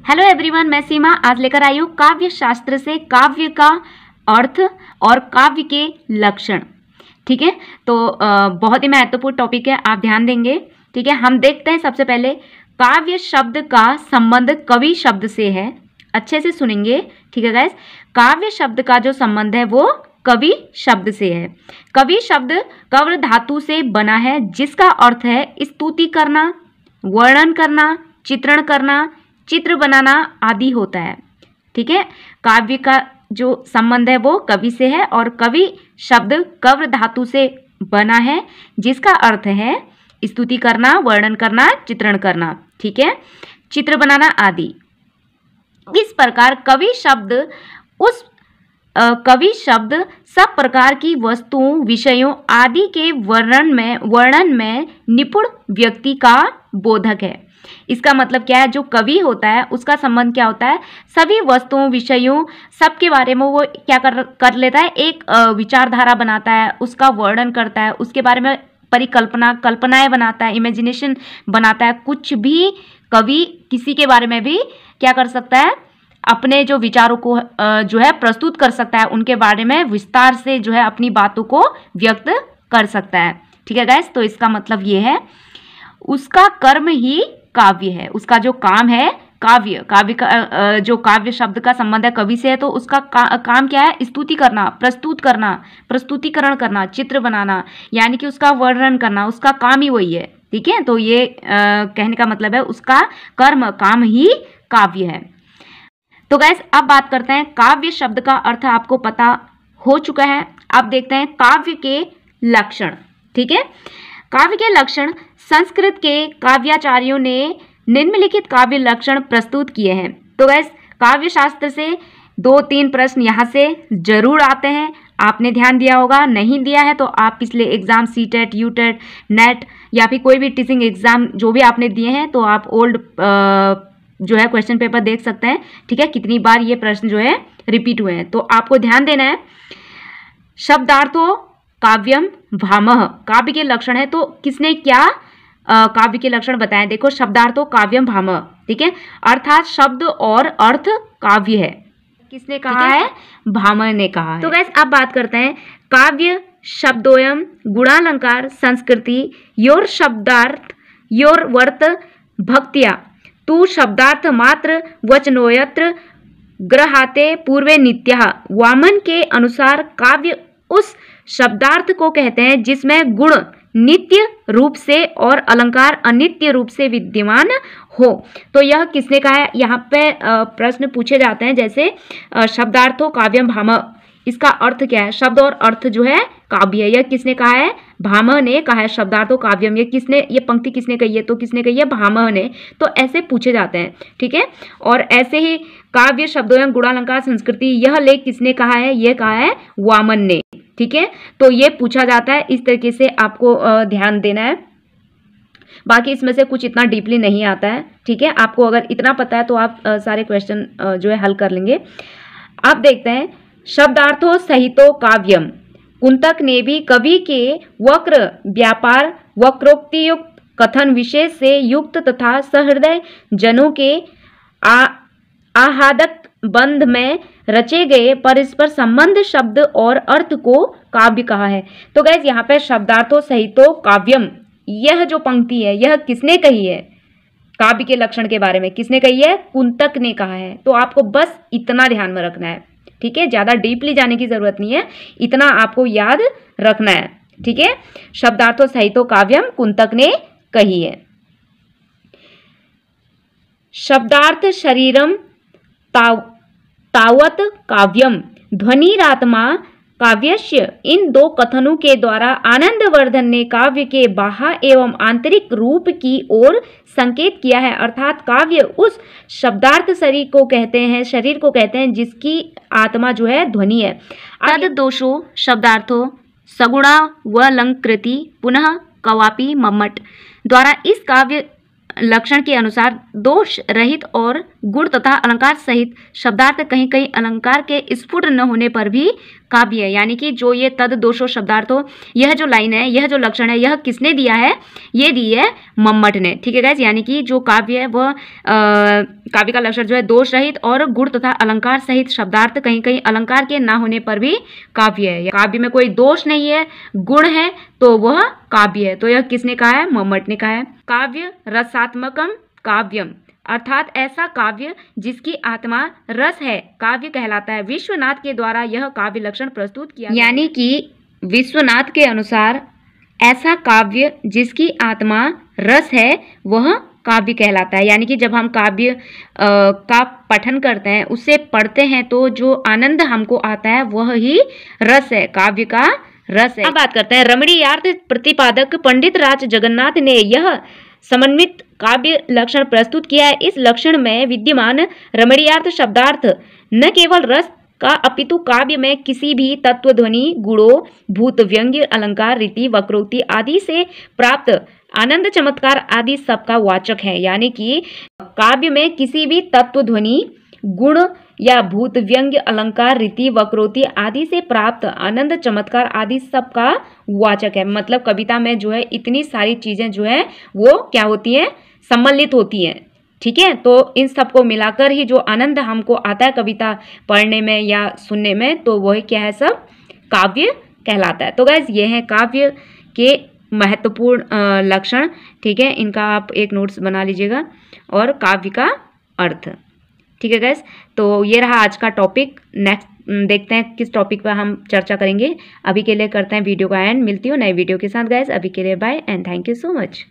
Hello everyone, मैं सीमा आज लेकर आई हूँ काव्य शास्त्र से काव्य का अर्थ और काव्य के लक्षण। ठीक है, तो बहुत ही महत्वपूर्ण टॉपिक है, आप ध्यान देंगे। ठीक है, हम देखते हैं सबसे पहले काव्य शब्द का संबंध कवि शब्द से है। अच्छे से सुनेंगे, ठीक है गाइस। काव्य शब्द का जो संबंध है वो कवि शब्द से है। कवि शब्द कव्र धातु से बना है, जिसका अर्थ है स्तुति करना, वर्णन करना, चित्रण करना, चित्र बनाना आदि होता है। ठीक है, काव्य का जो संबंध है वो कवि से है और कवि शब्द कव्र धातु से बना है, जिसका अर्थ है स्तुति करना, वर्णन करना, चित्रण करना। ठीक है, चित्र बनाना आदि। इस प्रकार कवि शब्द सब प्रकार की वस्तुओं, विषयों आदि के वर्णन में निपुण व्यक्ति का बोधक है। इसका मतलब क्या है, जो कवि होता है उसका संबंध क्या होता है, सभी वस्तुओं, विषयों सबके बारे में वो क्या कर लेता है, एक विचारधारा बनाता है, उसका वर्णन करता है, उसके बारे में कल्पनाएं बनाता है, इमेजिनेशन बनाता है। कुछ भी कवि किसी के बारे में भी क्या कर सकता है, अपने जो विचारों को जो है प्रस्तुत कर सकता है, उनके बारे में विस्तार से जो है अपनी बातों को व्यक्त कर सकता है। ठीक है गाइस, तो इसका मतलब ये है उसका कर्म ही काव्य है, उसका जो काम है काव्य का जो काव्य शब्द का संबंध है कवि से है, तो उसका काम क्या है, स्तुति करना, प्रस्तुत करना, प्रस्तुतिकरण करना, चित्र बनाना, यानी कि उसका वर्णन करना, उसका काम ही वही है। ठीक है, तो ये कहने का मतलब है उसका काम ही काव्य है। तो गैस अब बात करते हैं काव्य शब्द का अर्थ आपको पता हो चुका है। अब देखते हैं काव्य के लक्षण। ठीक है, काव्य के लक्षण संस्कृत के काव्याचार्यों ने निम्नलिखित काव्य लक्षण प्रस्तुत किए हैं। तो गैस काव्य शास्त्र से 2-3 प्रश्न यहाँ से जरूर आते हैं, आपने ध्यान दिया होगा। नहीं दिया है तो आप पिछले एग्जाम सीटेट, यूटेट, नेट या फिर कोई भी टीचिंग एग्जाम जो भी आपने दिए हैं, तो आप ओल्ड जो है क्वेश्चन पेपर देख सकते हैं। ठीक है, कितनी बार ये प्रश्न जो है रिपीट हुए हैं, तो आपको ध्यान देना है। शब्दार्थो काव्यम भामह काव्य के लक्षण है, तो किसने क्या काव्य के लक्षण बताएं। देखो, शब्दार्थो काव्यम भामह, ठीक है, अर्थात शब्द और अर्थ काव्य है। किसने कहा है, भामह ने कहा है। तो गैस अब बात करते हैं काव्य शब्दोयम गुणालंकार संस्कृति योर शब्दार्थ योर वर्त भक्तिया तू शब्दार्थ मात्र वचनोयत्र ग्रहाते पूर्वे नित्यः। वामन के अनुसार काव्य उस शब्दार्थ को कहते हैं जिसमें गुण नित्य रूप से और अलंकार अनित्य रूप से विद्यमान हो। तो यह किसने कहा है, यहाँ पे प्रश्न पूछे जाते हैं, जैसे शब्दार्थो काव्यम भामह, इसका अर्थ क्या है, शब्द और अर्थ जो है काव्य है। यह किसने कहा है, भामह ने कहा है। शब्दार्थो काव्यम, ये पंक्ति किसने कही है, तो किसने कही है, भामह ने। तो ऐसे पूछे जाते हैं। ठीक है, और ऐसे ही काव्य शब्दों गुणालंकार संस्कृति, यह लेख किसने कहा है, यह कहा है वामन ने। ठीक है, तो ये पूछा जाता है, इस तरीके से आपको ध्यान देना है। बाकी इसमें से कुछ इतना डीपली नहीं आता है। ठीक है, आपको अगर इतना पता है तो आप सारे क्वेश्चन जो है हल कर लेंगे। अब देखते हैं शब्दार्थो सहितो काव्यम। कुंतक ने भी कवि के वक्र व्यापार वक्रोक्ति युक्त कथन विशेष से युक्त तथा सहृदय जनों के आह्लादक बंध में रचे गए परस्पर संबंध शब्द और अर्थ को काव्य कहा है। तो गैस यहाँ पे शब्दार्थो सहितो काव्यम, यह जो पंक्ति है यह किसने कही है, काव्य के लक्षण के बारे में किसने कही है, कुंतक ने कहा है। तो आपको बस इतना ध्यान में रखना है। ठीक है, ज्यादा डीपली जाने की जरूरत नहीं है, इतना आपको याद रखना है। ठीक है, शब्दार्थो सहितो काव्यम कुंतक ने कही है। शब्दार्थ शरीरम तावत काव्यम ध्वनिरात्मा काव्यस्य, इन दो कथनों के द्वारा आनंदवर्धन ने काव्य के बाह्य एवं आंतरिक रूप की ओर संकेत किया है। अर्थात काव्य उस शब्दार्थ शरीर को कहते हैं जिसकी आत्मा जो है ध्वनि है। तद दोषो शब्दार्थो सगुणा व लंकृति पुनः कवापि मम्मट द्वारा इस काव्य लक्षण के अनुसार दोष रहित और गुण तथा अलंकार सहित शब्दार्थ कहीं कहीं अलंकार के स्फुट न होने पर भी काव्य है। यानी कि जो ये तद दोषो शब्दार्थो, यह जो लाइन है, यह जो लक्षण है, यह किसने दिया है? ये दी है मम्मट ने। ठीक है गाइस, यानी कि जो काव्य है वह काव्य का लक्षण जो है दोष रहित और गुण तथा अलंकार सहित शब्दार्थ, कहीं कहीं अलंकार के ना होने पर भी काव्य है। काव्य में कोई दोष नहीं है, गुण है, तो वह काव्य है। तो यह किसने कहा है? मम्मट ने कहा है। काव्य रसात्मकम काव्यम, अर्थात ऐसा काव्य जिसकी आत्मा रस है, काव्य कहलाता है। विश्वनाथ के द्वारा यह काव्य लक्षण प्रस्तुत किया, यानी कि विश्वनाथ के अनुसार ऐसा काव्य जिसकी आत्मा रस है वह काव्य कहलाता है। यानी कि जब हम काव्य का पठन करते हैं, उससे पढ़ते हैं, तो जो आनंद हमको आता है वह ही रस है, काव्य का रस है। अब बात करते हैं रमणीयार्थ प्रतिपादक पंडित राज जगन्नाथ ने यह समन्वित काव्य लक्षण प्रस्तुत किया है। इस लक्षण में विद्यमान रमणीयार्थ शब्दार्थ न केवल रस का अपितु काव्य में किसी भी तत्व, ध्वनि, गुणों, भूत, व्यंग्य, अलंकार, रीति, वक्रोक्ति आदि से प्राप्त आनंद, चमत्कार आदि सबका वाचक है। यानी कि काव्य में किसी भी तत्व, ध्वनि, गुण या भूत, व्यंग्य, अलंकार, रीति, वक्रोक्ति आदि से प्राप्त आनंद, चमत्कार आदि सबका वाचक है। मतलब कविता में जो है इतनी सारी चीजें जो है वो क्या होती हैं? सम्मिलित होती हैं। ठीक है, तो इन सबको मिलाकर ही जो आनंद हमको आता है कविता पढ़ने में या सुनने में, तो वही क्या है? सब काव्य कहलाता है। तो गाइस, ये है काव्य के महत्वपूर्ण लक्षण। ठीक है, इनका आप एक नोट्स बना लीजिएगा, और काव्य का अर्थ। ठीक है गाइस, तो ये रहा आज का टॉपिक। नेक्स्ट देखते हैं किस टॉपिक पर हम चर्चा करेंगे। अभी के लिए करते हैं वीडियो का एंड। मिलती हूँ नए वीडियो के साथ गाइस। अभी के लिए bye and thank you so much.